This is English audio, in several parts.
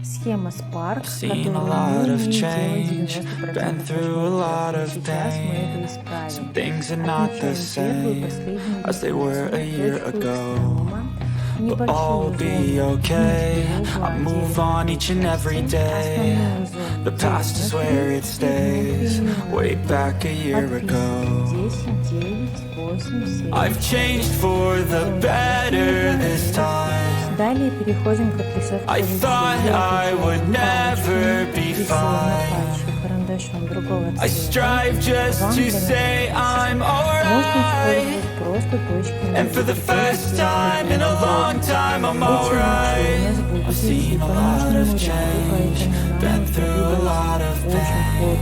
Схема Spark, Seen a которую lot мы of умеем change, делать 90% been through a lot наших of сейчас мы это pain. исправим. Some things are not the Отмечаем первую и same последнюю as they were a year точку ago. экстремума. But all be okay, I move on each and every day. The past is where it stays, way back a year ago. I've changed for the better this time. Далее переходим к отрисовке. I thought I would never be fine. I strive just to say I'm alright. And for the first time in a long time I'm alright. I've seen a lot of change, been through a lot of pain.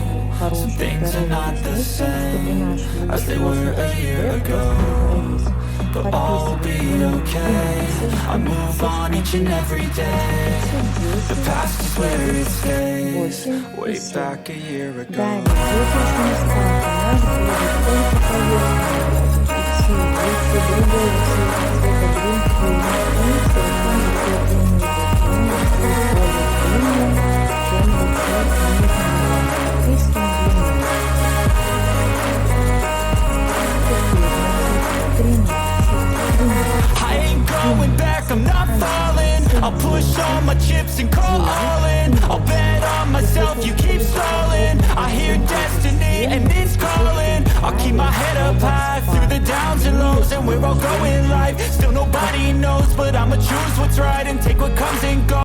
Some things are not the same as they were a year ago. But all will be okay, I move on each and every day. The past is where it stays, way back a year ago. I ain't going back, I'm not falling. I'll push all my chips and call all in. I'll bet on myself, you keep stalling. I hear destiny and it's calling. I'll keep my head up high through the downs and lows. And we're all going in life, still nobody knows. But I'ma choose what's right and take what comes and goes.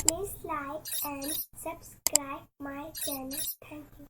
Please like and subscribe my channel. Thank you.